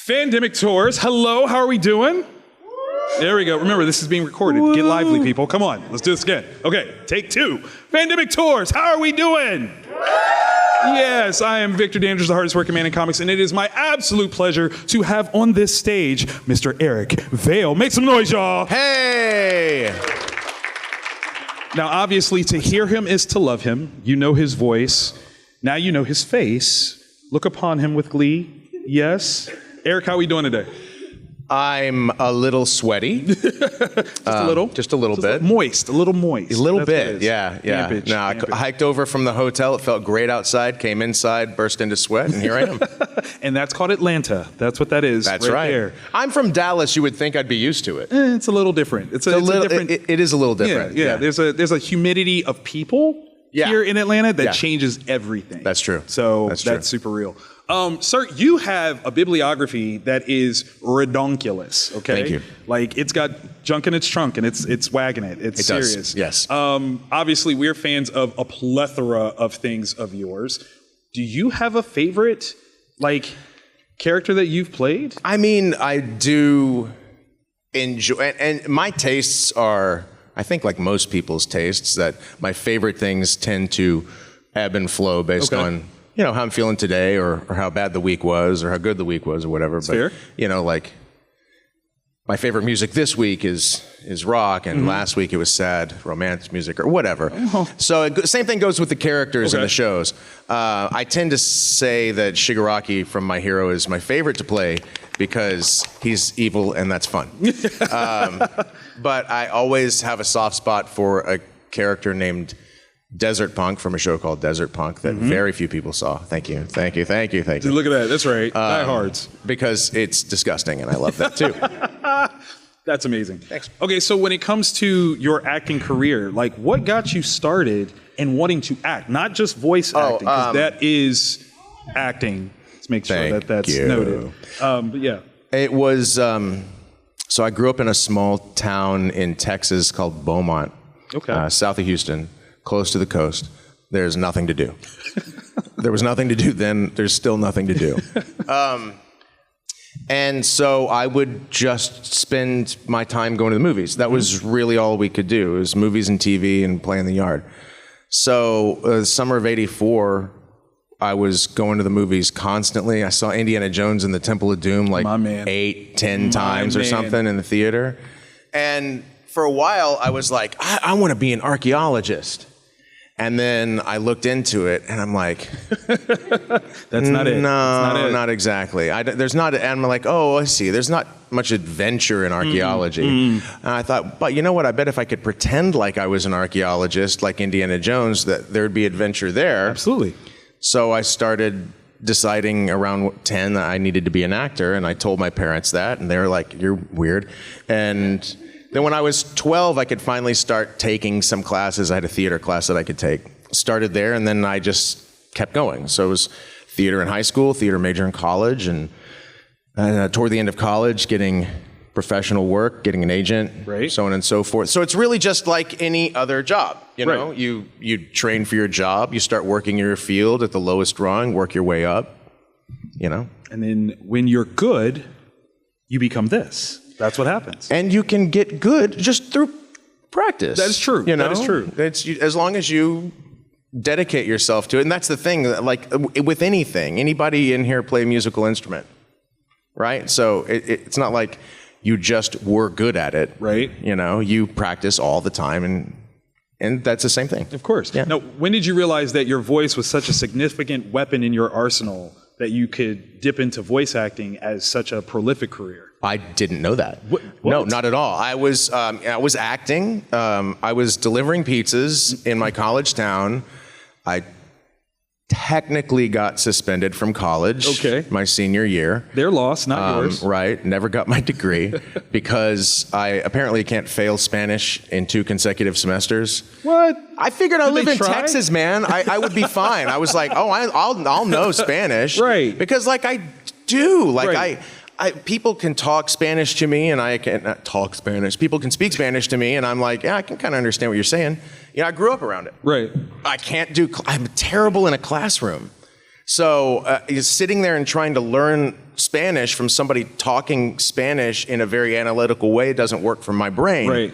Fandemic Tours, hello, how are we doing? There we go. Remember, this is being recorded. Get lively, people. Come on, let's do this again. Okay, take two. Fandemic Tours, how are we doing? Yes, I am Victor Dandridge, the hardest working man in comics, and it is my absolute pleasure to have on this stage Mr. Eric Vale. Make some noise, y'all. Hey! Now, obviously, to hear him is to love him. You know his voice. Now you know his face. Look upon him with glee. Yes. Eric, how are we doing today? I'm a little sweaty. Just a little? Just a little bit. Moist, a little moist. A little That's what it bit, is. yeah. Dampage, No, I dampage. hiked over from the hotel. It felt great outside. Came inside, burst into sweat, and here I am. And that's called Atlanta. That's what that is. That's right. There. I'm from Dallas. You would think I'd be used to it. It's a little different. It's a different. It is a little different. Yeah. There's a humidity of people here in Atlanta that changes everything. That's true. So That's true. super real. Sir, you have a bibliography that is redonkulous, okay? Thank you. Like, it's got junk in its trunk, and it's wagging it. It's serious. Does, yes. Obviously, we're fans of a plethora of things of yours. Do you have a favorite, like, character that you've played? I mean, I do enjoy, and my tastes are, I think like most people's tastes, that my favorite things tend to ebb and flow based on, you know, how I'm feeling today or how bad the week was or how good the week was or whatever. But, fair. you know, like my favorite music this week is rock, and last week it was sad romance music or whatever. So same thing goes with the characters in the shows. I tend to say that Shigaraki from My Hero is my favorite to play because he's evil and that's fun. But I always have a soft spot for a character named Desert Punk from a show called Desert Punk that very few people saw. Thank you. Look at that. That's right. Diehards. Because it's disgusting, and I love that too. That's amazing. Thanks. Okay, so when it comes to your acting career, like, what got you started in wanting to act? Not just voice acting, because that is acting. Let's make sure that's noted. But yeah. It was, so I grew up in a small town in Texas called Beaumont, south of Houston, close to the coast. There's nothing to do. There was nothing to do then. There's still nothing to do. And so I would just spend my time going to the movies. That was really all we could do. It was movies and TV and play in the yard. So summer of '84, I was going to the movies constantly. I saw Indiana Jones and the Temple of Doom like 8-10 times or something in the theater. And for a while, I was like, I want to be an archaeologist. And then I looked into it, and I'm like, that's not it. No, not exactly. There's not, and I'm like, oh, I see. There's not much adventure in archaeology. And I thought, but you know what? I bet if I could pretend like I was an archaeologist, like Indiana Jones, that there'd be adventure there. Absolutely. So I started deciding around 10 that I needed to be an actor, and I told my parents that, and they were like, you're weird. And then when I was 12, I could finally start taking some classes. I had a theater class that I could take. Started there, and then I just kept going. So it was theater in high school, theater major in college, and toward the end of college, getting professional work, getting an agent, so on and so forth. So it's really just like any other job. You know, you train for your job, you start working your field at the lowest rung, work your way up, you know. And then when you're good, you become this. That's what happens. And you can get good just through practice. That is true. You know? That is true. As long as you dedicate yourself to it. And that's the thing, like with anything, anybody in here play a musical instrument, right? So it's not like you just were good at it. Right. You know, you practice all the time, and that's the same thing. Of course. Yeah. Now, when did you realize that your voice was such a significant weapon in your arsenal that you could dip into voice acting as such a prolific career? I didn't know that. What? No, not at all. I was acting. I was delivering pizzas in my college town. I technically got suspended from college my senior year. Their loss, not yours. Right. Never got my degree because I apparently can't fail Spanish in 2 consecutive semesters. What? I figured I live in Texas, man. I would be fine. I was like, oh, I'll know Spanish. Right. Because like I do. Like people can talk Spanish to me, and I can't talk Spanish. People can speak Spanish to me, and I'm like, yeah, I can kind of understand what you're saying. You know, I grew up around it. Right. I'm terrible in a classroom. So sitting there and trying to learn Spanish from somebody talking Spanish in a very analytical way doesn't work for my brain. Right.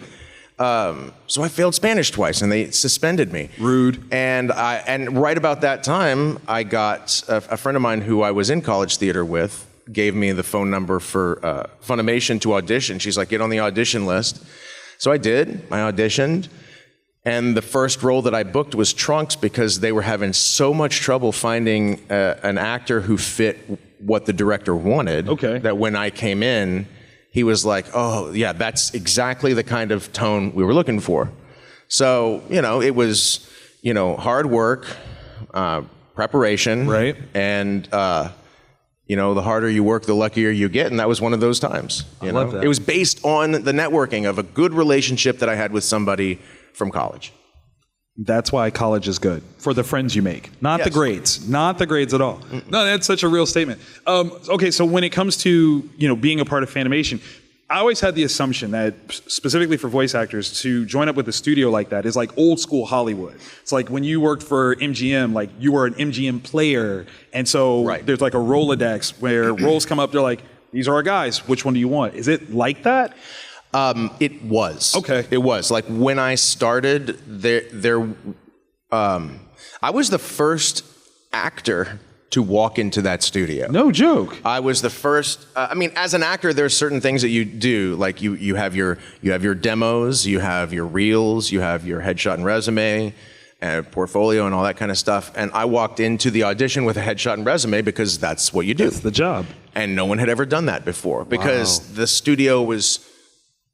So I failed Spanish twice, and they suspended me. Rude. And right about that time, I got a friend of mine who I was in college theater with gave me the phone number for Funimation to audition. She's like, get on the audition list. So I did. I auditioned. And the first role that I booked was Trunks because they were having so much trouble finding an actor who fit what the director wanted. Okay. That when I came in, he was like, oh, yeah, that's exactly the kind of tone we were looking for. So, it was, hard work, preparation. Right. And, the harder you work, the luckier you get. And that was one of those times. I love that. It was based on the networking of a good relationship that I had with somebody from college. That's why college is good, for the friends you make, not the grades, not the grades at all. No, that's such a real statement. Okay, so when it comes to being a part of Fandimation, I always had the assumption that specifically for voice actors to join up with a studio like that is like old school Hollywood. It's like when you worked for MGM, like you were an MGM player, and so there's like a Rolodex where roles come up. They're like, these are our guys. Which one do you want? Is it like that? It was. Okay. It was. Like when I started, I was the first actor to walk into that studio. No joke. I was the first. As an actor, there are certain things that you do. Like you have your demos, you have your reels, you have your headshot and resume, and portfolio, and all that kind of stuff. And I walked into the audition with a headshot and resume because that's what you do. That's the job. And no one had ever done that before because the studio was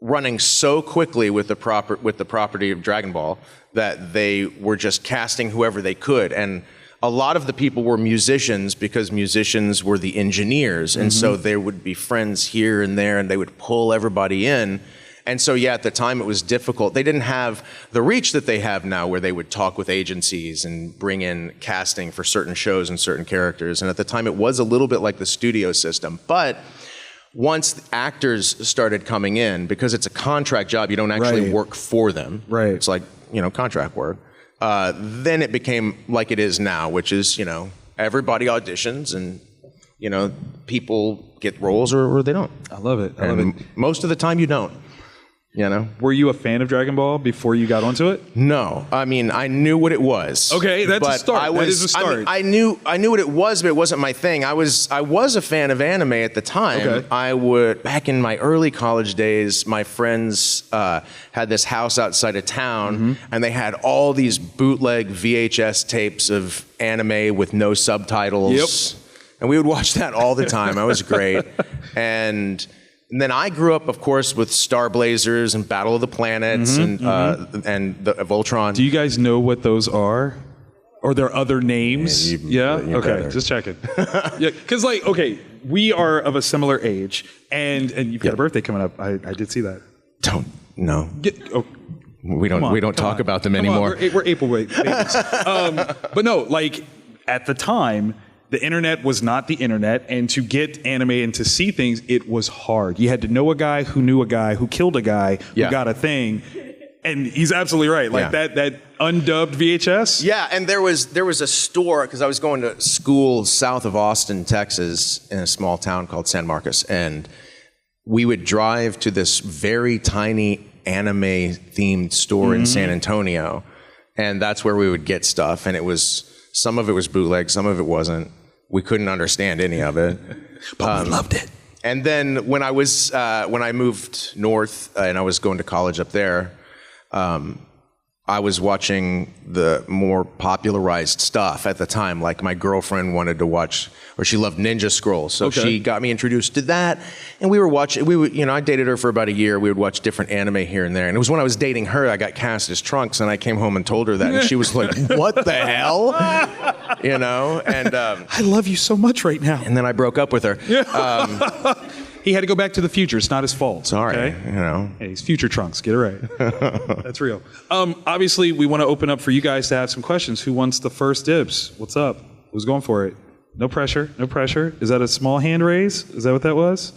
running so quickly with the property of Dragon Ball that they were just casting whoever they could. And a lot of the people were musicians because musicians were the engineers. And so there would be friends here and there, and they would pull everybody in. And so, at the time it was difficult. They didn't have the reach that they have now where they would talk with agencies and bring in casting for certain shows and certain characters. And at the time it was a little bit like the studio system. But once actors started coming in, because it's a contract job, you don't actually work for them. Right. It's like, contract work. Then it became like it is now, which is, everybody auditions and, people get roles or they don't. I love it. I love it. Most of the time you don't. Were you a fan of Dragon Ball before you got onto it? No, I knew what it was. Okay, that's a start. That is a start. I knew what it was, but it wasn't my thing. I was a fan of anime at the time. Okay. Back in my early college days, my friends had this house outside of town, and they had all these bootleg VHS tapes of anime with no subtitles. Yep. And we would watch that all the time. That was great. And then I grew up, of course, with Star Blazers and Battle of the Planets and the Voltron. Do you guys know what those are? Or their other names? You Okay, better. just checking. Because we are of a similar age, and you've got a birthday coming up. I did see that. No. We don't talk about them Come anymore. on, we're April babies. But no, at the time, the internet was not the internet, and to get anime and to see things, it was hard. You had to know a guy who knew a guy who killed a guy who got a thing. And he's absolutely right. That undubbed VHS. Yeah, and there was a store, because I was going to school south of Austin, Texas, in a small town called San Marcos, and we would drive to this very tiny anime-themed store in San Antonio, and that's where we would get stuff, and some of it was bootleg, some of it wasn't. We couldn't understand any of it. But we loved it. And then when I moved north and I was going to college up there, I was watching the more popularized stuff at the time. Like my girlfriend wanted to watch, or she loved Ninja Scrolls, so she got me introduced to that. And we were watching. I dated her for about a year. We would watch different anime here and there. And it was when I was dating her, I got cast as Trunks, and I came home and told her that, and she was like, "What the hell?" And I love you so much right now. And then I broke up with her. He had to go back to the future. It's not his fault. Sorry, okay? Hey, he's future Trunks. Get it right. That's real. Obviously, we want to open up for you guys to have some questions. Who wants the first dibs? What's up? Who's going for it? No pressure. No pressure. Is that a small hand raise? Is that what that was?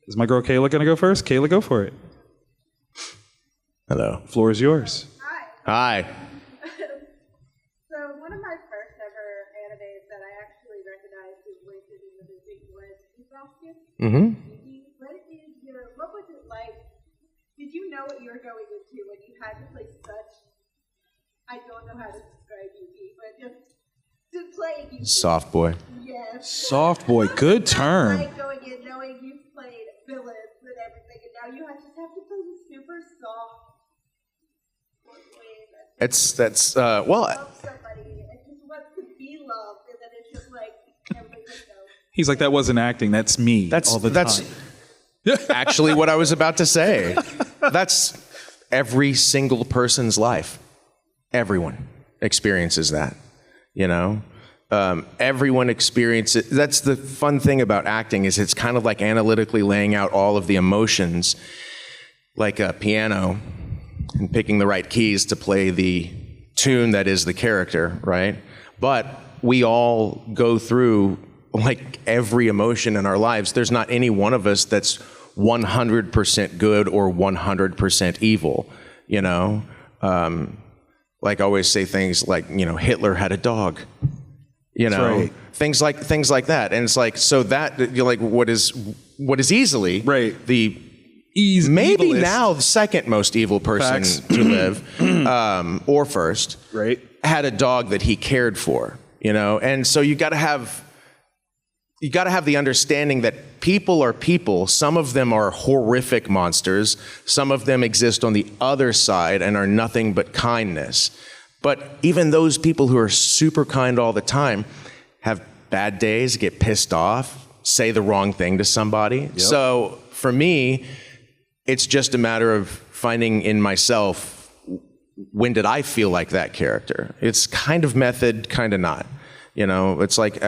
Is my girl Kayla going to go first? Kayla, go for it. Hello. Floor is yours. Hi. Hi. So one of my first ever animes that I costume? Mm-hmm. What was it like? Did you know what you were going into when you had to play such, I don't know how to describe Yuki, but just to play Yuki? Soft boy. Yes. Soft boy, good term. Like going in knowing you've played villains and everything, and now you just have to play this super soft boy Well, love somebody and just wants to be loved, and then it's just like everything just goes. He's like, that wasn't acting, that's me all the time. Actually what I was about to say. That's every single person's life. Everyone experiences that, you know? Everyone experiences. That's the fun thing about acting, is it's kind of like analytically laying out all of the emotions, like a piano, and picking the right keys to play the tune that is the character, right? But we all go through like every emotion in our lives. There's not any one of us that's 100% good or 100% evil, you know? Like I always say things like, you know, Hitler had a dog, you know? Right. Things like that. And it's like, so that, you're like, what is easily Right. the maybe now the second most evil person to live, or first, Right. had a dog that he cared for, you know? And so you gotta have the understanding that people are people. Some of them are horrific monsters. Some of them exist on the other side and are nothing but kindness. But even those people who are super kind all the time have bad days, get pissed off, say the wrong thing to somebody. Yep. So for me, it's just a matter of finding in myself, when did I feel like that character? It's kind of method, kind of not. You know, it's like,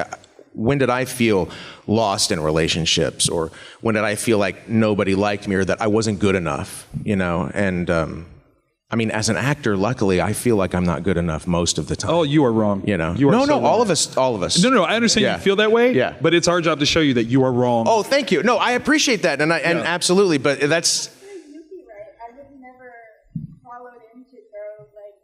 when did I feel lost in relationships? Or when did I feel like nobody liked me or that I wasn't good enough? You know, and I mean, as an actor, luckily, I feel like I'm not good enough most of the time. Oh, you are wrong. You know, you are all of us. No, I understand Yeah. you feel that way. Yeah. But it's our job to show you that you are wrong. Oh, thank you. No, I appreciate that, and absolutely. But that's. Yuki, right? I have never followed into go like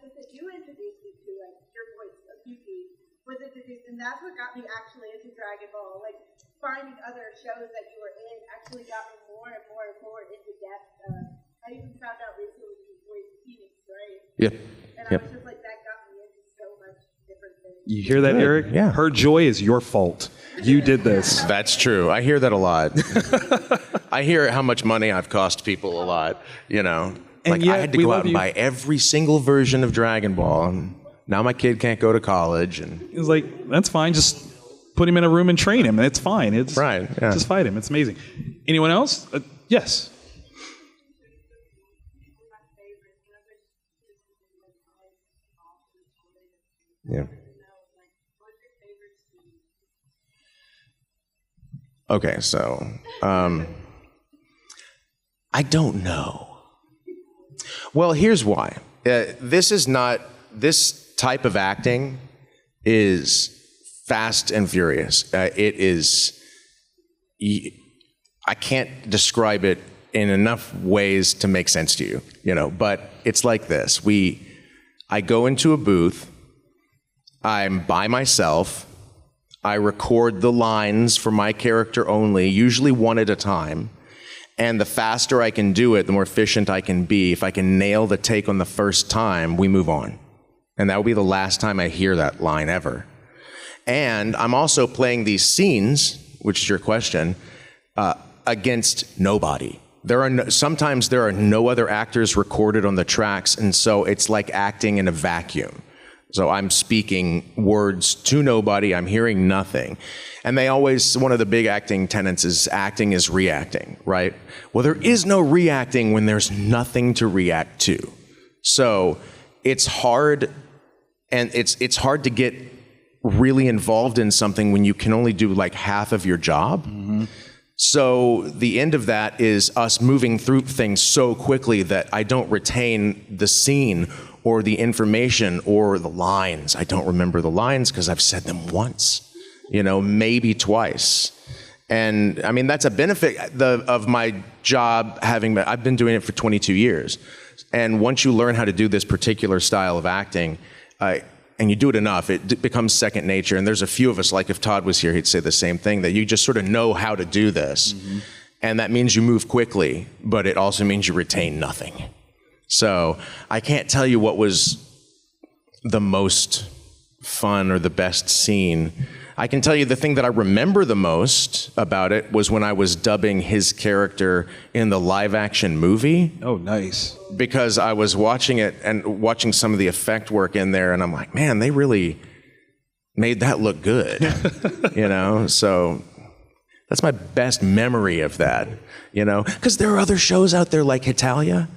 I said, you introduced me to like your voice of Yuki was introduced, and that's what got me actually into Dragon Ball. Like finding other shows that you were in actually got me more and more and more into depth. I even found out recently you voiced Phoenix, right? Yep. And I was just like, that got me into so much different things. You hear that, Eric? Yeah. Her joy is your fault. You did this. That's true. I hear that a lot. I hear how much money I've cost people a lot, you know. And like yet, I had to we go love out and you. buy every single version of Dragon Ball, and now my kid can't go to college. And It was like, that's fine. Just put him in a room and train him. It's fine. It's Right, yeah. Just fight him. It's amazing. Anyone else? Yes. yeah. Okay, so I don't know. Well, here's why. This type of acting is fast and furious. It is. I can't describe it in enough ways to make sense to you, you know. But it's like this: I go into a booth. I'm by myself. I record the lines for my character only, usually one at a time. And the faster I can do it, the more efficient I can be. If I can nail the take on the first time, we move on. And that will be the last time I hear that line ever. And I'm also playing these scenes, which is your question, against nobody. Sometimes there are no other actors recorded on the tracks, and so it's like acting in a vacuum. So I'm speaking words to nobody, I'm hearing nothing. And one of the big acting tenets is acting is reacting, right? Well, there is no reacting when there's nothing to react to. So it's hard, and it's hard to get really involved in something when you can only do like half of your job. Mm-hmm. So the end of that is us moving through things so quickly that I don't retain the scene or the information or the lines. I don't remember the lines because I've said them once, you know, maybe twice. And I mean, that's a benefit of my job I've been doing it for 22 years. And once you learn how to do this particular style of acting, and you do it enough, it becomes second nature. And there's a few of us, like if Todd was here, he'd say the same thing, that you just sort of know how to do this. And that means you move quickly, but it also means you retain nothing. So I can't tell you what was the most fun or the best scene. I can tell you the thing that I remember the most about it was when I was dubbing his character in the live action movie. Oh, nice. Because I was watching it and watching some of the effect work in there, and I'm like, man, they really made that look good. You know, so that's my best memory of that, you know, because there are other shows out there like Hitalia.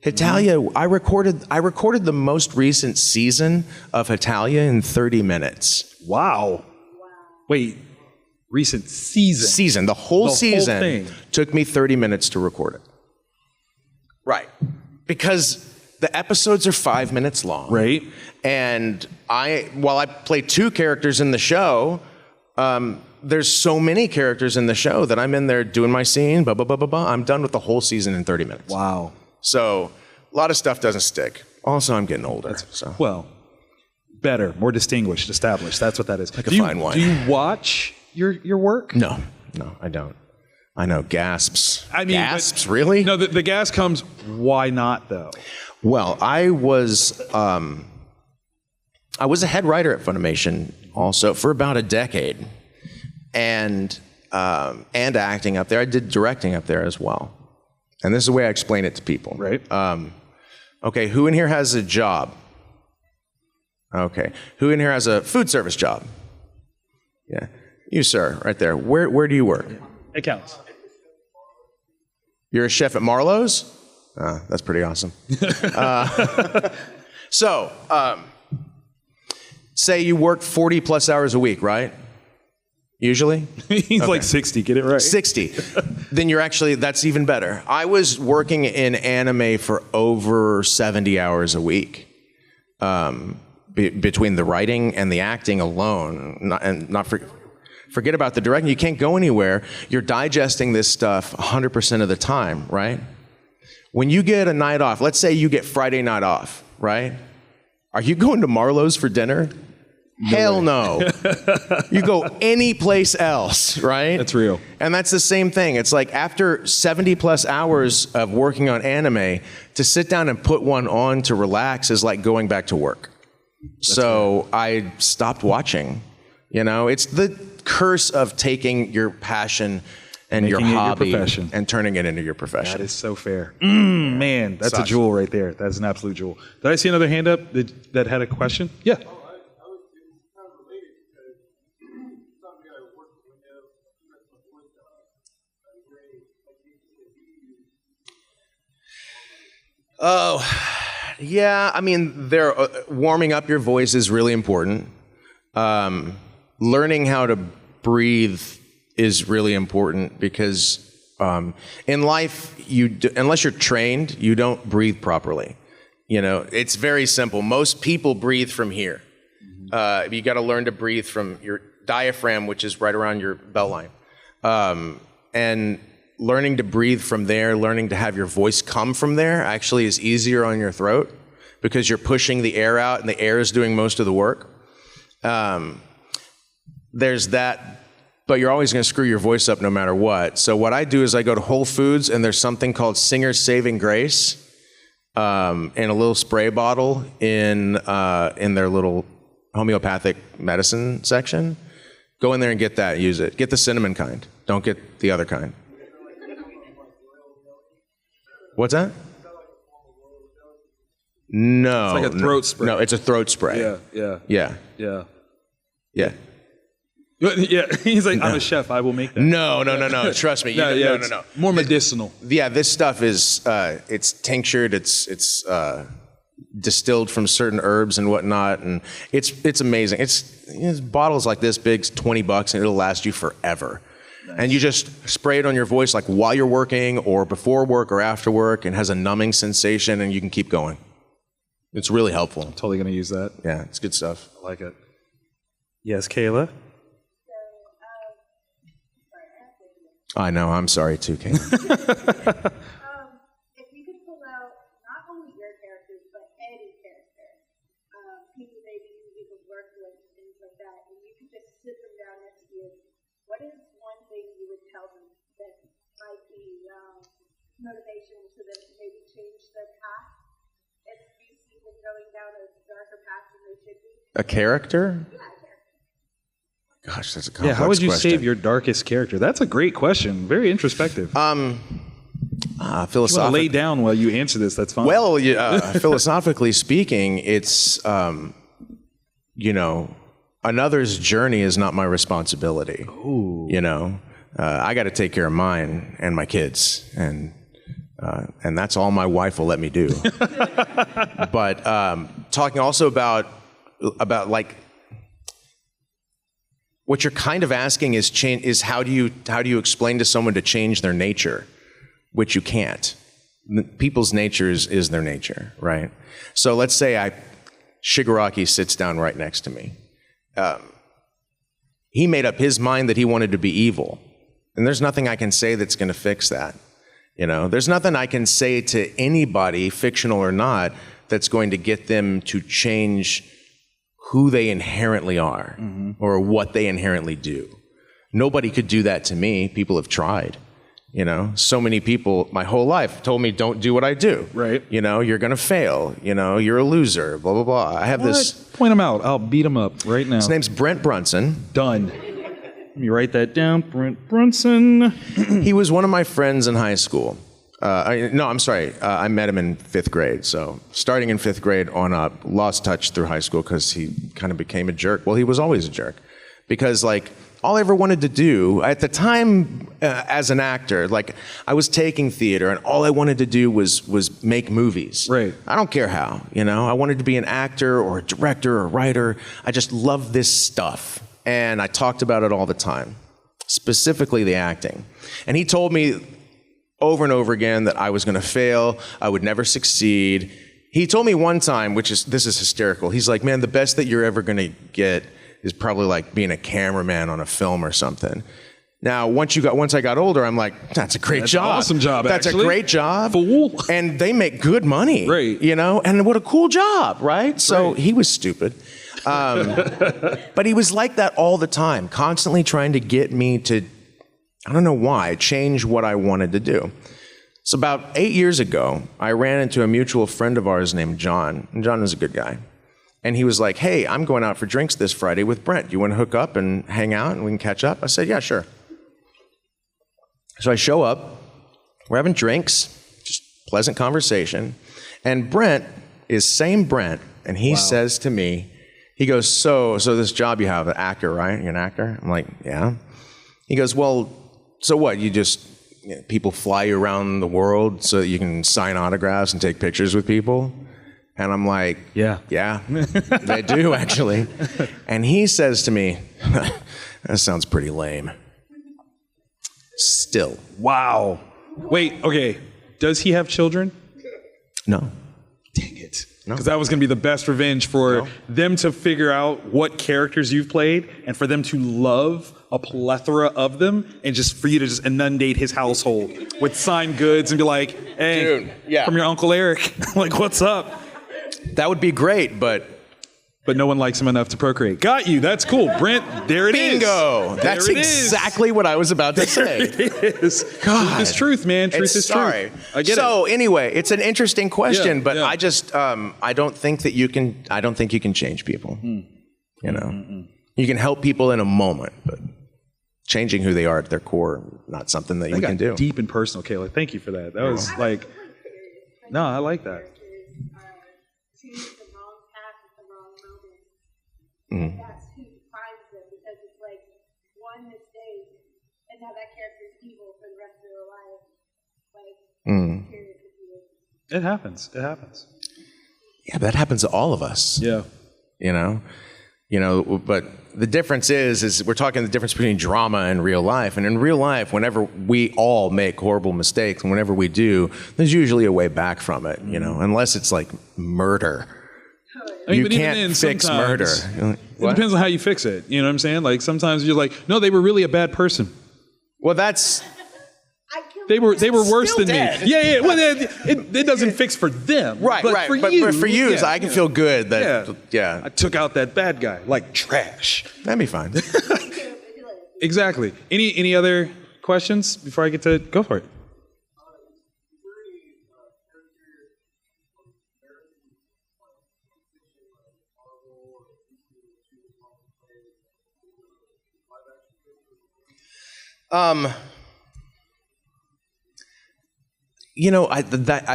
I recorded the most recent season of Hitalia in 30 minutes. Wow. Wait, recent season? The whole season thing took me 30 minutes to record it. Right. Because the episodes are 5 minutes long. Right. And while I play 2 characters in the show, there's so many characters in the show that I'm in there doing my scene, blah, blah, blah, blah, blah. I'm done with the whole season in 30 minutes. Wow. So a lot of stuff doesn't stick. Also, I'm getting older. Well, better, more distinguished, established. That's what that is. Like a fine wine. Do you watch your work? No, I don't. I know, gasps. I mean, gasps, really? No, the gas comes. Why not, though? Well, I was a head writer at Funimation also for about a decade, and acting up there. I did directing up there as well. And this is the way I explain it to people. Right. Okay, who in here has a job? Okay. Who in here has a food service job? Yeah. You, sir, right there. Where do you work? It counts. You're a chef at Marlowe's? That's pretty awesome. Say you work 40 plus hours a week, right? Usually? He's like 60, get it right. 60. Then that's even better. I was working in anime for over 70 hours a week. Between the writing and the acting alone, forget about the directing. You can't go anywhere. You're digesting this stuff 100% of the time, right? When you get a night off, let's say you get Friday night off, right? Are you going to Marlowe's for dinner? Hell no. You go any place else, right? That's real. And that's the same thing. It's like after 70 plus hours of working on anime, to sit down and put one on to relax is like going back to work. So I stopped watching. You know, it's the curse of taking your passion and your hobby and turning it into your profession. That is so fair. Man, that's a jewel right there. That is an absolute jewel. Did I see another hand up that had a question? Yeah. Oh, yeah. I mean, warming up your voice is really important. Learning how to breathe is really important because in life, unless you're trained, you don't breathe properly. You know, it's very simple. Most people breathe from here. You got to learn to breathe from your diaphragm, which is right around your belt line, and learning to breathe from there, learning to have your voice come from there actually is easier on your throat because you're pushing the air out and the air is doing most of the work. There's that, but you're always going to screw your voice up no matter what. So what I do is I go to Whole Foods and there's something called Singer's Saving Grace in a little spray bottle in their little homeopathic medicine section. Go in there and get that, use it. Get the cinnamon kind. Don't get the other kind. What's that? No. It's like a throat spray. No, it's a throat spray. Yeah. Yeah. He's like, I'm a chef. I will make that. No. Trust me. No. More medicinal. Yeah, this stuff is it's tinctured. It's distilled from certain herbs and whatnot, and it's amazing. It's bottles like this big, $20, and it'll last you forever. Nice. And you just spray it on your voice like while you're working or before work or after work, and has a numbing sensation, and you can keep going. It's really helpful. I'm totally going to use that. Yeah, it's good stuff. I like it. Yes, Kayla? I know, I'm sorry too, Kayla. If you could pull out not only your characters, but any character, people maybe you that, and you could just sit them down next to you, what is one thing you would tell them that might be motivation for them to maybe change their path if you see them going down a darker path than they should be? A character? Yeah, a character. Gosh, that's a complex question. Yeah, how would you save your darkest character? That's a great question. Very introspective. Philosophically, If you want to lay down while you answer this, that's fine. well, philosophically speaking, it's another's journey is not my responsibility. Ooh. I got to take care of mine and my kids, and that's all my wife will let me do. But talking also about like what you're kind of asking is how do you explain to someone to change their nature, which you can't. People's nature is their nature, right? So let's say Shigaraki sits down right next to me. He made up his mind that he wanted to be evil. And there's nothing I can say that's going to fix that. There's nothing I can say to anybody, fictional or not, that's going to get them to change who they inherently are or what they inherently do. Nobody could do that to me. People have tried. So many people my whole life told me, don't do what I do. Right. You're going to fail. You're a loser, blah, blah, blah. I have this. Point him out. I'll beat him up right now. His name's Brent Brunson. Done. Let me write that down. Brent Brunson. He was one of my friends in high school. I met him in 5th grade. So starting in 5th grade on up, lost touch through high school because he kind of became a jerk. Well, he was always a jerk. Because all I ever wanted to do at the time as an actor, I was taking theater and all I wanted to do was make movies. Right. I don't care how, I wanted to be an actor or a director or a writer. I just love this stuff. And I talked about it all the time, specifically the acting. And he told me over and over again that I was going to fail, I would never succeed. He told me one time, this is hysterical. He's like, man, the best that you're ever going to get is probably like being a cameraman on a film or something. Now, once I got older, I'm like, that's a great job. An awesome job, That's actually. a great job. Fool. And they make good money. Right. And what a cool job, right? So Right. he was stupid. But he was like that all the time, constantly trying to get me to, I don't know why, change what I wanted to do. So about 8 years ago, I ran into a mutual friend of ours named John. And John is a good guy. And he was like, hey, I'm going out for drinks this Friday with Brent. You want to hook up and hang out and we can catch up? I said, yeah, sure. So I show up. We're having drinks, just pleasant conversation. And Brent is same Brent. And he says to me, he goes, so this job you have, an actor, right? You're an actor? I'm like, yeah. He goes, well, so what? People fly you around the world so that you can sign autographs and take pictures with people? And I'm like, yeah, they do actually. And he says to me, that sounds pretty lame. Still. Wow. Wait, okay. Does he have children? No. Dang it. No. Because that was going to be the best revenge for them to figure out what characters you've played and for them to love a plethora of them and just for you to just inundate his household with signed goods and be like, hey, dude, yeah. From your Uncle Eric, like, what's up? That would be great, but no one likes him enough to procreate. Got you. That's cool. Brent, there it is. Bingo. That's exactly what I was about to say. It is. God. Truth is truth, man. Truth is sorry. truth. I get it. So anyway, it's an interesting question, but yeah. I just I don't think you can change people. You can help people in a moment, but changing who they are at their core, not something that you can do. Deep and personal, Kayla. Thank you for that. That was like, no, I like that. Choose the wrong path at the wrong moment. That's who defines them, because it's like one mistake, and now that character's evil for the rest of their life. Period. It happens. It happens. Yeah, but that happens to all of us. Yeah. But the difference is we're talking the difference between drama and real life. And in real life, whenever we all make horrible mistakes, and whenever we do, there's usually a way back from it, unless it's like murder. You can't fix murder. It depends on how you fix it. You know what I'm saying? Like sometimes you're like, no, they were really a bad person. Well, I They were worse Still than dead. me. Yeah. Well, it doesn't fix for them. Right, but right. For but you, for you, yeah, I can feel good that, I yeah, took out that bad guy like trash. that'd be fine. Exactly. Any other questions before I get to go for it?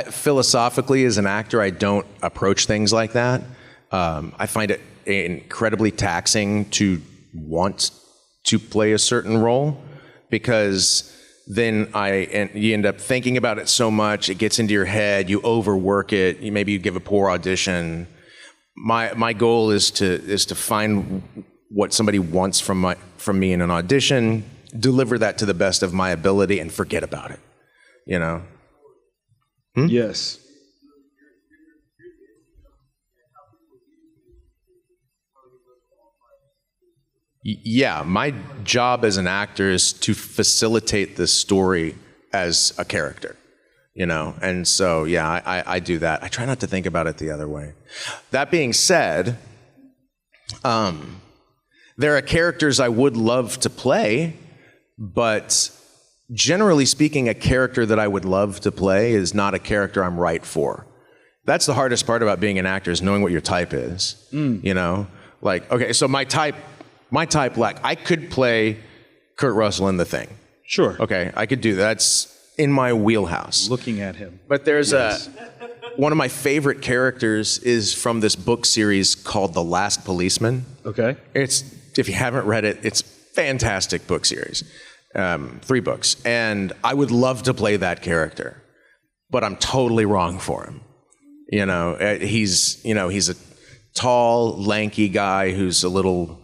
Philosophically, as an actor, I don't approach things like that. I find it incredibly taxing to want to play a certain role, because then you end up thinking about it so much, it gets into your head, you overwork it, maybe you give a poor audition. My goal is to find what somebody wants from me in an audition, deliver that to the best of my ability, and forget about it. Yes. Yeah, my job as an actor is to facilitate the story as a character, and so, yeah, I do that. I try not to think about it the other way. That being said, there are characters I would love to play, but generally speaking, a character that I would love to play is not a character I'm right for. That's the hardest part about being an actor, is knowing what your type is. Like, okay, so my type, like, I could play Kurt Russell in The Thing. Sure. Okay, I could do that. That's in my wheelhouse. Looking at him. But there's one of my favorite characters is from this book series called The Last Policeman. Okay. If you haven't read it, it's a fantastic book series. 3 books. And I would love to play that character, but I'm totally wrong for him. He's a tall, lanky guy who's a little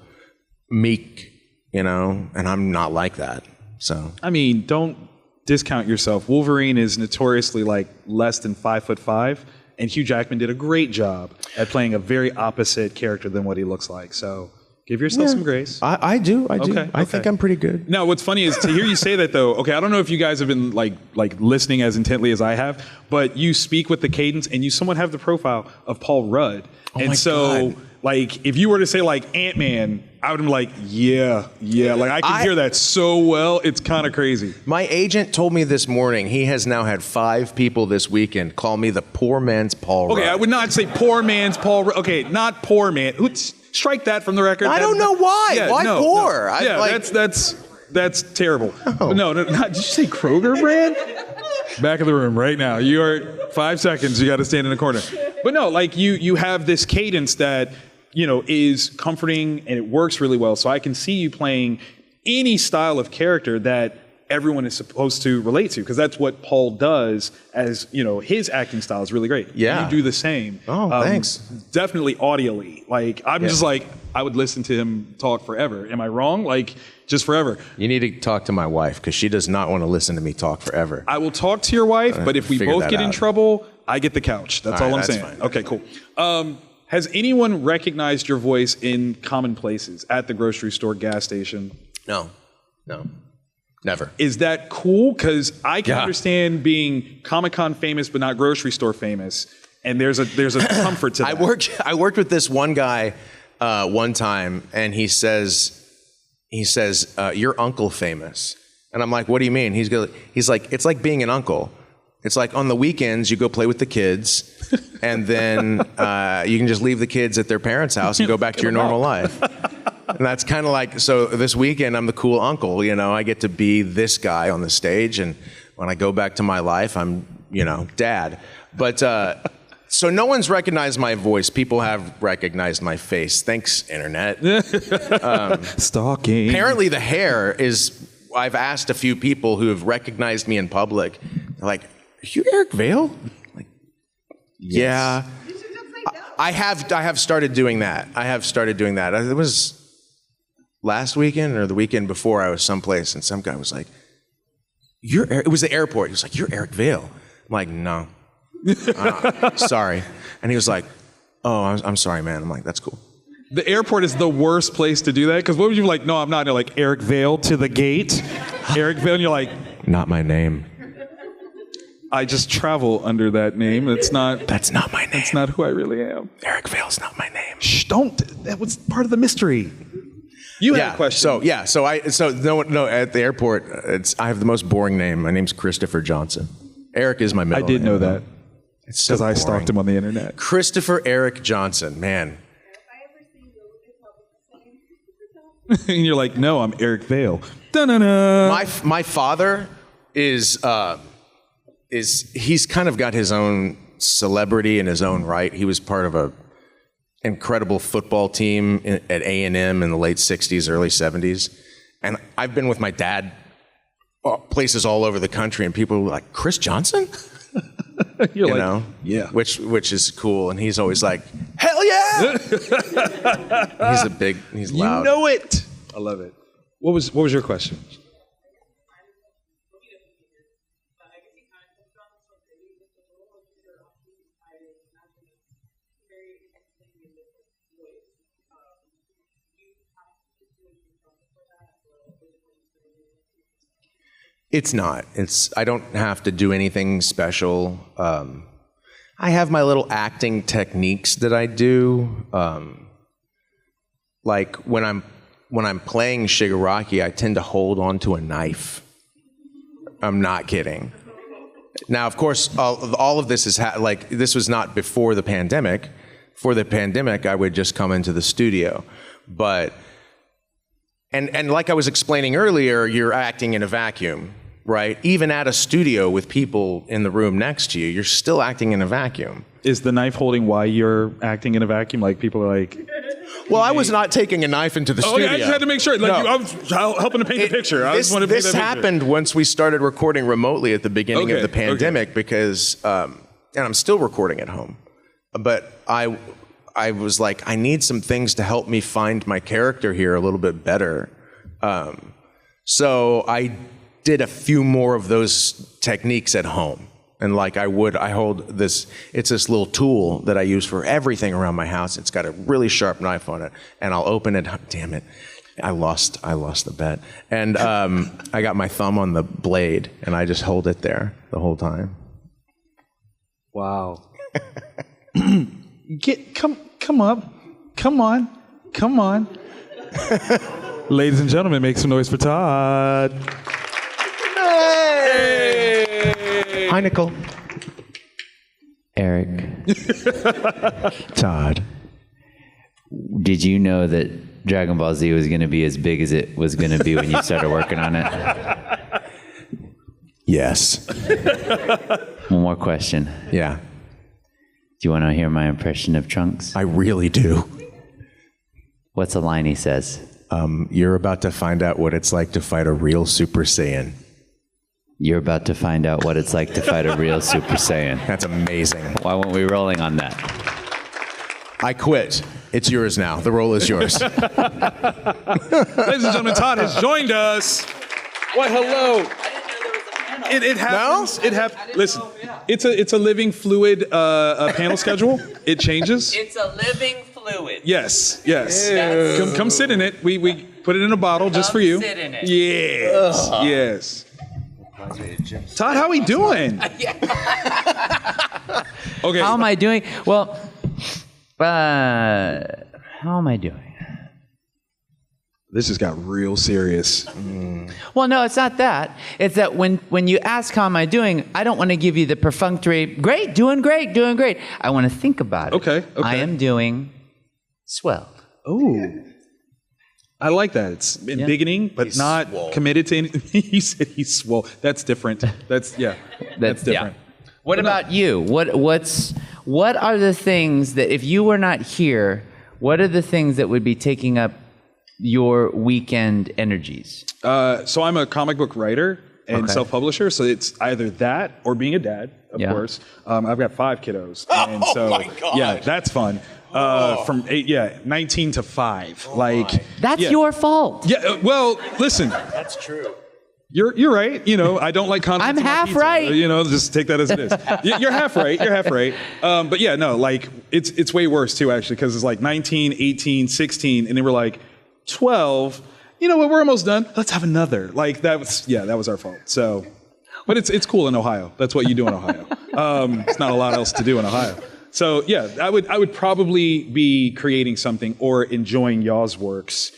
meek, and I'm not like that. So, I mean, don't discount yourself. Wolverine is notoriously like less than 5'5", and Hugh Jackman did a great job at playing a very opposite character than what he looks like. So give yourself some grace. I do. Okay, I think I'm pretty good. Now, what's funny is to hear you say that, though. Okay, I don't know if you guys have been like listening as intently as I have, but you speak with the cadence, and you somewhat have the profile of Paul Rudd. And my so, God. like, if you were to say like Ant-Man, I would be like, yeah. Like, I can hear that so well. It's kind of crazy. My agent told me this morning he has now had 5 people this weekend call me the poor man's Paul Rudd. Okay, I would not say poor man's Paul Rudd. Okay, not poor man. Strike that from the record. I don't know why. Yeah, why no, poor? No. Yeah, that's terrible. Oh. No, did you say Kroger brand? Back of the room right now. You are 5 seconds. You got to stand in the corner. But no, like you have this cadence that is comforting, and it works really well. So I can see you playing any style of character that everyone is supposed to relate to, because that's what Paul does. As his acting style is really great. Yeah, you do the same. Oh, thanks. Definitely audially. Like I'm just like, I would listen to him talk forever. Am I wrong? Like, just forever. You need to talk to my wife, because she does not want to listen to me talk forever. I will talk to your wife, but if we both get in trouble, I get the couch. That's all I'm that's saying. fine. Okay, cool. Has anyone recognized your voice in common places, at the grocery store, gas station? No, never. Is that cool? Because I can understand being Comic-Con famous, but not grocery store famous. And there's a comfort to that. I worked with this one guy one time, and he says, "Your uncle famous," and I'm like, "What do you mean?" He's like, "It's like being an uncle. It's like on the weekends you go play with the kids, and then you can just leave the kids at their parents' house and go back to your normal life." And that's kind of like, so this weekend I'm the cool uncle. I get to be this guy on the stage, and when I go back to my life, I'm dad. But so no one's recognized my voice. People have recognized my face. Thanks, internet. Stalking. Apparently the hair is, I've asked a few people who have recognized me in public. They're like, "Are you Eric Vale?" Like, yeah. I have started doing that. It was last weekend or the weekend before. I was someplace, and some guy was like, it was the airport. He was like, "You're Eric Vale." I'm like, "No. Sorry." And he was like, "Oh, I'm sorry, man." I'm like, "That's cool." The airport is the worst place to do that, because what would you be like? "No, I'm not." And you're like, "Eric Vale to the gate." Eric Vale, and you're like, "Not my name." I just travel under that name. That's not my name. That's not who I really am. Eric Vale's not my name. Shh, don't. That was part of the mystery. You had a question. So at the airport, I have the most boring name. My name's Christopher Johnson. Eric is my middle name. I did know that. It's so because I boring. stalked him on the internet. Christopher Eric Johnson, man. And you're like, no, I'm Eric Vale. Da-na-na. My father is he's kind of got his own celebrity in his own right. He was part of a incredible football team at A&M in the late 60s, early 70s. And I've been with my dad places all over the country, and people were like, Chris Johnson? You're you like, know? Yeah. Which is cool. And he's always like, hell yeah! He's loud. You know it. I love it. What was your question? It's not. I don't have to do anything special. I have my little acting techniques that I do. Like when I'm playing Shigaraki, I tend to hold onto a knife. I'm not kidding. Now, of course, all of this is this was not before the pandemic. For the pandemic, I would just come into the studio, but and like I was explaining earlier, you're acting in a vacuum. Right? Even at a studio with people in the room next to you, you're still acting in a vacuum. Is the knife holding why you're acting in a vacuum? Like people are like... Well, I was not taking a knife into the studio. I just had to make sure. Like, I was helping to paint the picture. I just wanted to paint this that happened picture. Once we started recording remotely at the beginning of the pandemic because, and I'm still recording at home, but I was like, I need some things to help me find my character here a little bit better. So I did a few more of those techniques at home. And like I hold this, it's this little tool that I use for everything around my house. It's got a really sharp knife on it. And I'll open it, damn it, I lost the bet. And I got my thumb on the blade and I just hold it there the whole time. Wow. Come up. Come on. Ladies and gentlemen, make some noise for Todd. Hi, Nicole. Eric. Todd. Did you know that Dragon Ball Z was going to be as big as it was going to be when you started working on it? Yes. One more question. Yeah. Do you want to hear my impression of Trunks? I really do. What's a line he says? You're about to find out what it's like to fight a real Super Saiyan. You're about to find out what it's like to fight a real Super Saiyan. That's amazing. Why weren't we rolling on that? I quit. It's yours now. The role is yours. Ladies and gentlemen, Todd has joined us. Why, hello. It happens. No? It happens. Listen, it's a living fluid panel schedule. It changes. It's a living fluid. Yes. Come sit in it. We put it in a bottle just for you. Sit in it. Yes. Yes. Todd, how we doing? Okay. How am I doing? Well, how am I doing? This just got real serious. Well, no, it's not that. It's that when you ask how am I doing, I don't want to give you the perfunctory, great, doing great. I want to think about it. Okay. I am doing swell. Oh. I like that. It's beginning, but he's not swole. Committed to anything. He said he's swole. That's different. That's different. Yeah. What about you? What are the things that if you were not here, what are the things that would be taking up your weekend energies? So I'm a comic book writer and self-publisher, so it's either that or being a dad, of course. I've got 5 kiddos. And so, my God. Yeah, that's fun. From 19 to 5. That's your fault. Yeah, well, listen. That's true. You're right. You know, I don't like condiments. I'm on my half pizza. right. You know, just take that as it is. You're half right. But yeah, no, like it's way worse too, actually, because it's like 19, 18, 16, and then we're like 12. You know what? We're almost done. Let's have another. Like that was our fault. So. But it's cool in Ohio. That's what you do in Ohio. It's not a lot else to do in Ohio. So yeah, I would probably be creating something or enjoying y'all's works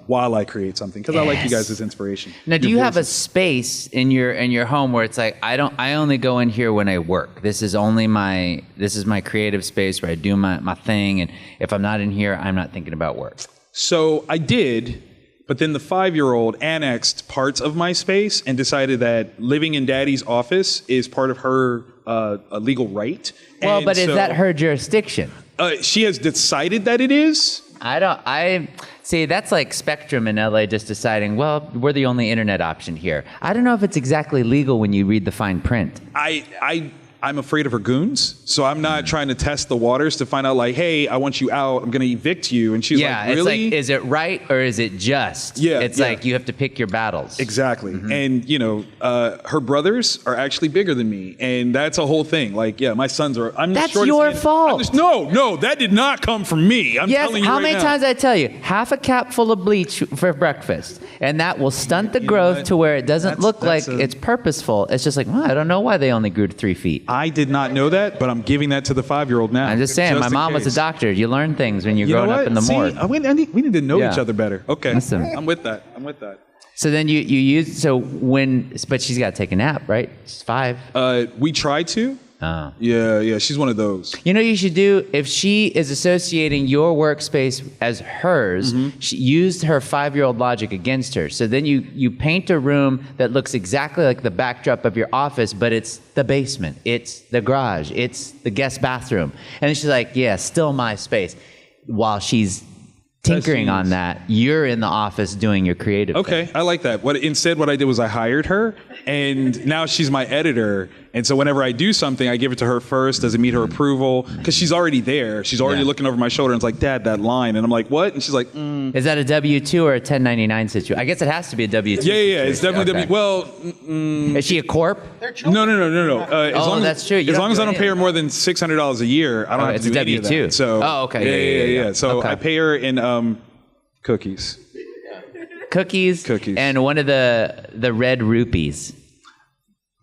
while I create something, because I like you guys as inspiration. Now, do you have a space in your home where it's like, I only go in here when I work. This is my creative space where I do my thing, and if I'm not in here, I'm not thinking about work. So I did, but then the 5-year-old annexed parts of my space and decided that living in Daddy's office is part of her a legal right. Well, And but is so, that her jurisdiction? She has decided that it is. I see, that's like Spectrum in LA just deciding, well, we're the only internet option here. I don't know if it's exactly legal when you read the fine print. I'm afraid of her goons, so I'm not trying to test the waters to find out, like, hey, I want you out, I'm going to evict you. And she's like, really? It's like, is it right or is it just? Yeah, it's like you have to pick your battles. Exactly. And, her brothers are actually bigger than me, and that's a whole thing. Like, yeah, my sons are, I'm the That's shortest your man. fault. No, that did not come from me. I'm Yes, telling you how right many now. times I tell you, half a cap full of bleach for breakfast, and that will stunt the growth what? to where it doesn't look That's like it's purposeful. It's just like, well, I don't know why they only grew to 3 feet. I did not know that, but I'm giving that to the 5-year-old now. I'm just saying, my in mom was a case. doctor. You learn things when you're You know growing up what? in the See, morgue. we need to know Yeah. each other better. Okay, Listen. I'm with that. So then you use, but she's got to take a nap, right? She's 5. We try to. Oh. Yeah, she's one of those. You know what you should do? If she is associating your workspace as hers, she used her 5-year-old logic against her. So then you paint a room that looks exactly like the backdrop of your office, but it's the basement, it's the garage, it's the guest bathroom. And then she's like, yeah, still my space. While she's tinkering on that, you're in the office doing your creative thing. Okay, I like that. What I did was I hired her, and now she's my editor. And so whenever I do something, I give it to her first. Does it meet her approval? Because she's already there. She's already looking over my shoulder and it's like, Dad, that line. And I'm like, what? And she's like, Is that a W-2 or a 1099 situation? I guess it has to be a W-2. Yeah. It's definitely Okay. Well, Is she a corp? no. As long that's true. You As don't long as do I don't any pay of her more than $600 a year, I don't have it's to do a any of W-2. that. So, Oh, okay. Yeah. So Okay. I pay her in cookies. Cookies. And one of the red rupees.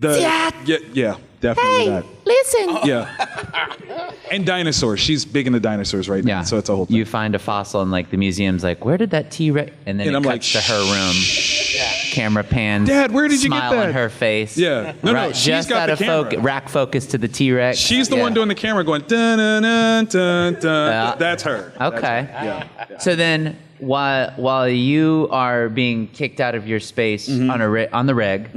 Yeah, definitely that. Listen. Yeah. And dinosaurs. She's big into dinosaurs right now. Yeah. So it's a whole thing. You find a fossil and like the museum's like, where did that T-Rex? And then And it I'm cuts like, to her room. Camera pans. Dad, where did you get smile that? on her face. Yeah. No, she's just got out the of camera. rack focus to the T-Rex. She's the one doing the camera going dun dun dun dun dun. That's her. Okay. Yeah. So then, while you are being kicked out of your space on the reg,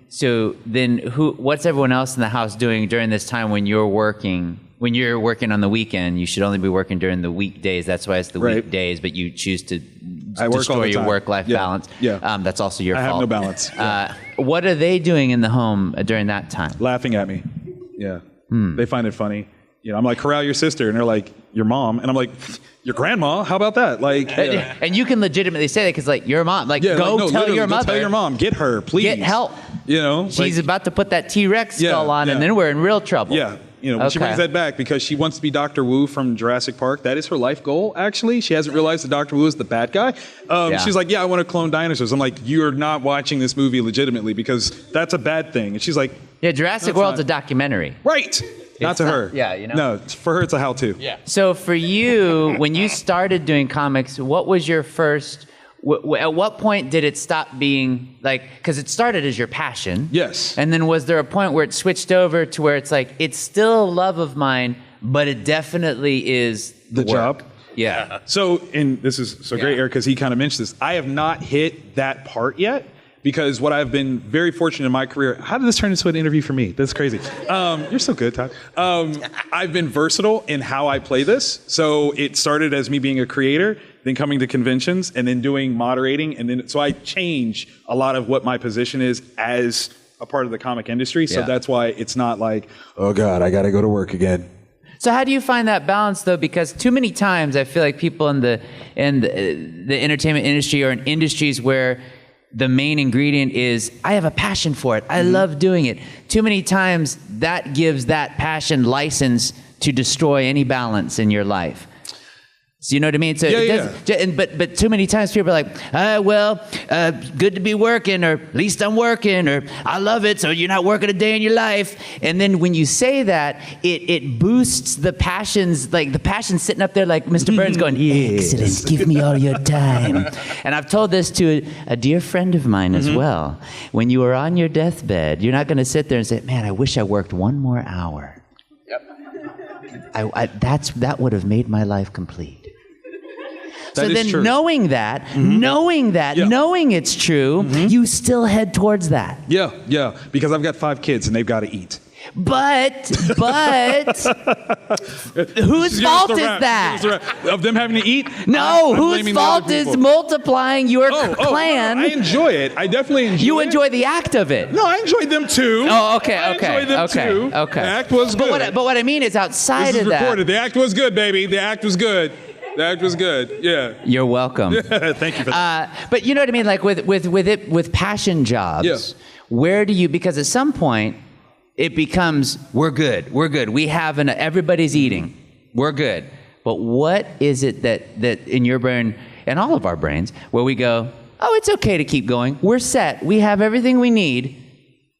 so then what's everyone else in the house doing during this time when you're working? When you're working on the weekend, you should only be working during the weekdays. That's why it's the Right. weekdays, but you choose to I work all destroy the your time. work-life Yeah. balance. Yeah. That's also your I fault. have no balance. What are they doing in the home during that time? Laughing at me. Yeah. They find it funny. I'm like, corral your sister. And they're like, your mom. And I'm like, your grandma? How about that? Like, yeah. And you can legitimately say that because, like, your mom, like, Yeah, go like, no, tell literally, your go mother. Tell your mom. Get her, please. Get help. She's like, about to put that T-Rex Yeah, skull on, and yeah. then we're in real trouble. Yeah. When she Okay. brings that back because she wants to be Dr. Wu from Jurassic Park. That is her life goal, actually. She hasn't realized that Dr. Wu is the bad guy. She's like, yeah, I want to clone dinosaurs. I'm like, you're not watching this movie legitimately because that's a bad thing. And she's like, Yeah, Jurassic That's World's not- a documentary. right. Not to not- her. yeah, you know? No, for her, it's a how-to. Yeah. So for you, when you started doing comics, what was your first? At what point did it stop being like? Because it started as your passion. Yes. And then was there a point where it switched over to where it's like it's still a love of mine, but it definitely is The work? job? Yeah. So, and this is so great, Eric, because he kind of mentioned this. I have not hit that part yet because what I've been very fortunate in my career. How did this turn into an interview for me? That's crazy. You're so good, Todd. I've been versatile in how I play this. So it started as me being a creator, then coming to conventions, and then doing moderating, and then so I change a lot of what my position is as a part of the comic industry. So Yeah. that's why it's not like, oh God, I got to go to work again. So how do you find that balance though? Because too many times I feel like people in the entertainment industry or in industries where the main ingredient is I have a passion for it. I love doing it. Too many times that gives that passion license to destroy any balance in your life. So you know what I mean? So Yeah, it yeah. doesn't, but too many times people are like, good to be working, or at least I'm working, or I love it, so you're not working a day in your life. And then when you say that, it boosts the passions, like the passion sitting up there like Mr. Burns going, excellent, give me all your time. And I've told this to a dear friend of mine as well. When you are on your deathbed, you're not going to sit there and say, man, I wish I worked one more hour. That would have made my life complete. So then true. knowing that, Yeah. knowing it's true, you still head towards that. Yeah, because I've got 5 kids and they've got to eat. But whose fault is that? Of them having to eat? No, I'm whose blaming the fault other is people. multiplying your clan? I enjoy it. I definitely enjoy it. You enjoy the act of it. No, I enjoyed them too. Oh, okay. I enjoyed them too. Okay. The act was good. But what I mean is outside This is of that. recorded. The act was good, baby. The act was good. The act was good. Yeah. You're welcome. Thank you for that. But you know what I mean? Like with passion jobs, Yeah. where do you, because at some point it becomes, we're good. We have everybody's eating. We're good. But what is it that in your brain and all of our brains where we go, oh, it's okay to keep going. We're set. We have everything we need.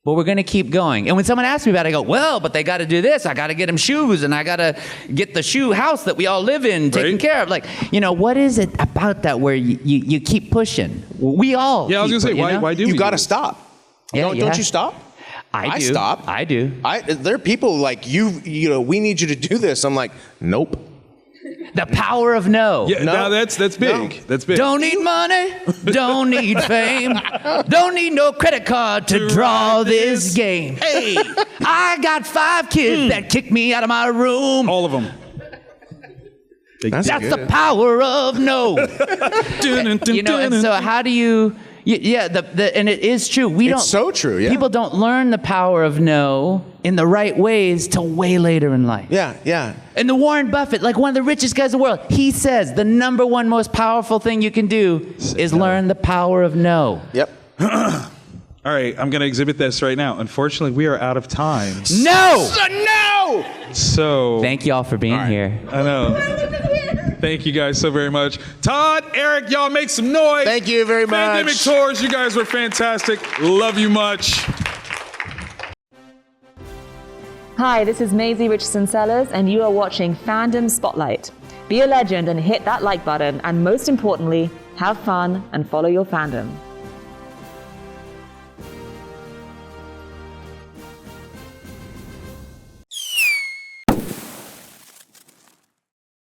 But we're going to keep going. And when someone asks me about it, I go, well, but they got to do this. I got to get them shoes, and I got to get the shoe house that we all live in taken care of. Like, what is it about that where you keep pushing? We all Yeah, I was going to say, why do we You do got to this? stop. Yeah, don't you stop? I do. stop. I do. There are people like you know, we need you to do this. I'm like, nope. The power of no. Yeah, No. now that's big. No. That's big. Don't need money, don't need fame, don't need no credit card to draw this game. Hey, I got 5 kids that kicked me out of my room. All of them. That's That's good. the power of no. And so how do you? And it is true. It's so true, yeah. People don't learn the power of no in the right ways till way later in life. Yeah. And the Warren Buffett, like one of the richest guys in the world, he says the number one most powerful thing you can do is learn the power of no. Yep. All right, I'm going to exhibit this right now. Unfortunately, we are out of time. No! No! So Thank you all for being here. I know. Thank you guys so very much. Todd, Eric, y'all make some noise. Thank you very much. Fandemic Tours, you guys were fantastic. Love you much. Hi, this is Maisie Richardson-Sellers, and you are watching Fandom Spotlight. Be a legend and hit that like button, and most importantly, have fun and follow your fandom.